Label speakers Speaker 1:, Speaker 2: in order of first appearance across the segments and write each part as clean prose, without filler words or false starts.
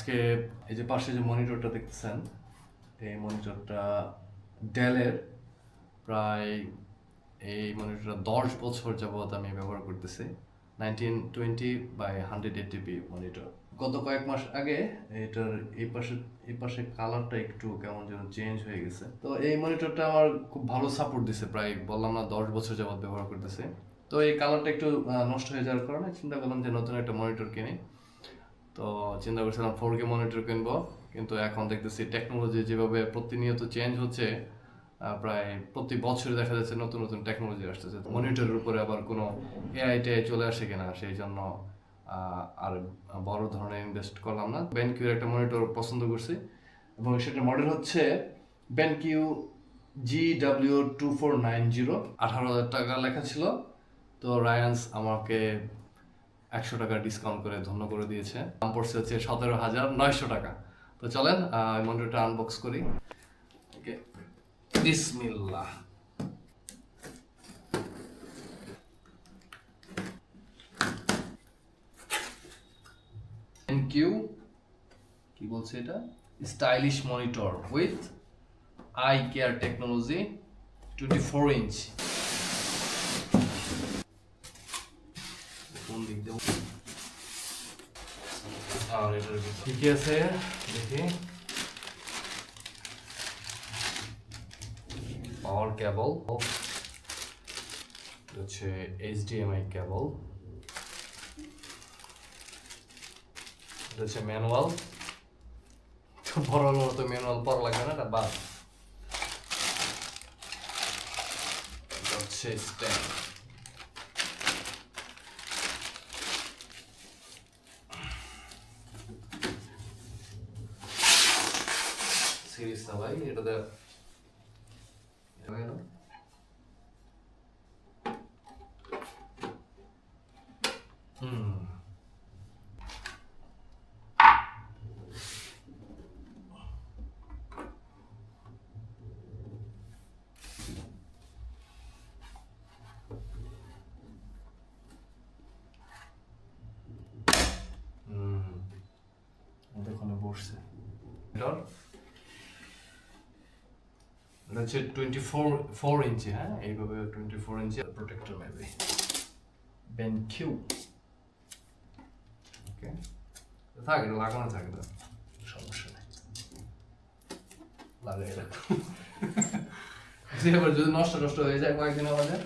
Speaker 1: আজকে এই যে পাশে যে মনিটরটা দেখতেছেন, এই মনিটরটা ডেলের। প্রায় এই মনিটরটা 10 বছর যাবৎ আমি ব্যবহার করতেছি। 1920x180p monitor. গত কয়েক মাস আগে এটার এই পাশে কালারটা একটু কেমন যেন চেঞ্জ হয়ে গেছে। তো এই মনিটরটা আমার খুব ভালো সাপোর্ট দিছে, প্রায় বললাম না 10 বছর যাবৎ ব্যবহার করতেছে। তো এই কালারটা একটু নষ্ট হয়ে যাওয়ার কারণে চিন্তা করলাম যে নতুন একটা মনিটর কিনি। তো চিন্তা করছিলাম 4K মনিটর কিনবো, কিন্তু এখন দেখতেছি টেকনোলজি যেভাবে প্রতিনিয়ত চেঞ্জ হচ্ছে, প্রায় প্রতি বছরে দেখা যাচ্ছে নতুন নতুন টেকনোলজি আসতেছে। মনিটরের উপরে আবার কোনো এআই চলে আসে কিনা, সেই জন্য আর বড় ধরনের ইনভেস্ট করলাম না। BenQ একটা মনিটর পছন্দ করছি এবং সেটা মডেল হচ্ছে BenQ GW2490। 18,000 টাকা লেখা ছিল, তো রায়ান্স আমাকে 100 টাকা ডিসকাউন্ট করে ধন্য করে দিয়েছে। দাম পড়ছে হচ্ছে 17,900 টাকা। তো চলেন মনিটরটা আনবক্স করি। ওকে, বিসমিল্লাহ। BenQ কি বলছে এটা? Stylish monitor with eye care technology, 24 inch. কোন দিক দিয়ে আর এটার ঠিকই আছে, দেখি। পাওয়ার কেবল হচ্ছে HDMI কেবল, এটা হচ্ছে ম্যানুয়াল। বড় মতো ম্যানুয়াল পড়া লাগবে না, এটা বাদ। এটা হচ্ছে স্ট্যান্ড। সিরিজ না ভাই, এটাতে ওখানে বসছে। এটা হচ্ছে 24 ইঞ্চি। হ্যাঁ, এইভাবে 24 ইঞ্চি প্রোটেক্টর মেবি। BenQ। ওকে, থাক, এটা লাগানো থাকে, না সমস্যা নেই, লাগাই রাখো। এবার যদি নষ্ট হয়ে যায় কয়েকদিন আমাদের।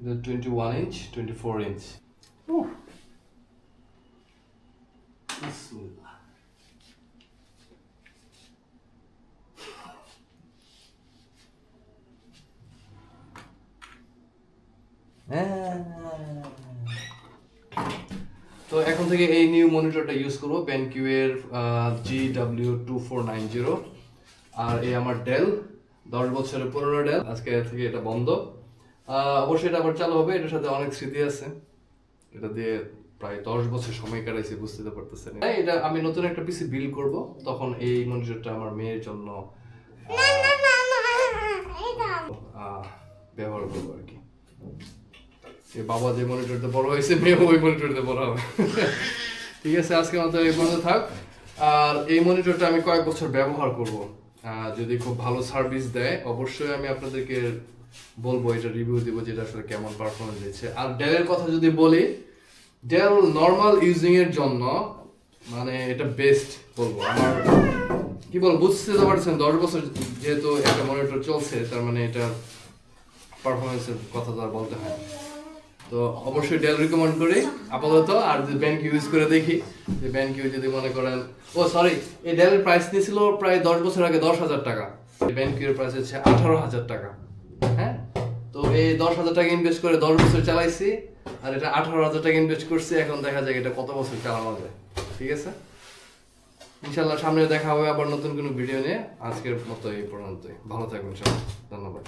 Speaker 1: The 21 inch, 24 inch. Bismillah. তো এখন থেকে এই নিউ মনিটরটা ইউজ করবো, BenQ এর GW2490। আর এই আমার ডেল 10 বছরের পুরনো ডেল, আজকে থেকে এটা বন্ধ। অবশ্যই এটা আবার চালু হবে। এটার সাথে অনেক স্মৃতি আছে, এটা দিয়ে প্রায় 10 বছর সময় কাটাইছি, বুঝতে পারতেছেন। এটা আমি নতুন একটা পিসি বিল্ড করব, তখন এই মনিটরটা আমার মেয়ের জন্য ব্যবহার করবো আর কি। বাবা যে মনিটরতে বড় হয়েছে, মেয়ে ওই মনিটরতে বড় হবে। ঠিক আছে, আজকে মতো এই পর্যন্ত থাক। আর এই মনিটরটা আমি কয়েক বছর ব্যবহার করব, যদি খুব ভালো সার্ভিস দেয় অবশ্যই আমি আপনাদেরকে বলবো, এটা রিভিউ দিব যেটা আসলে কেমন পারফরমেন্স দিচ্ছে। আর ডেলের কথা যদি বলি, ডেল নর্মাল ইউজিং এর জন্য মানে এটা বেস্ট বলবো। আমার কি বলবো, বুঝতে তো পারছেন, 10 বছর যেহেতু একটা মনিটর চলছে, তার মানে এটা পারফরমেন্সের কথা তো আর বলতে হয়। তো অবশ্যই ডেল রিকমেন্ড করি আপাতত। আর যদি BenQ ইউজ করে দেখি, যে BenQ যদি মনে করেন, সরি, এই ডেলের প্রাইস নিয়েছিল প্রায় 10 বছর আগে 10,000 টাকা। BenQ এর প্রাইস হচ্ছে 18,000 টাকা। হ্যাঁ, তো এই 10,000 টাকা ইনভেস্ট করে 10 বছর চালাইছি, আর এটা 18,000 টাকা ইনভেস্ট করছি। এখন দেখা যায় এটা কত বছর চালানো যায়। ঠিক আছে, ইনশাল্লাহ সামনে দেখা হবে আবার নতুন কোনো ভিডিও নিয়ে। আজকের মতো এই পর্যন্তই, ভালো থাকবেন সবাই, ধন্যবাদ।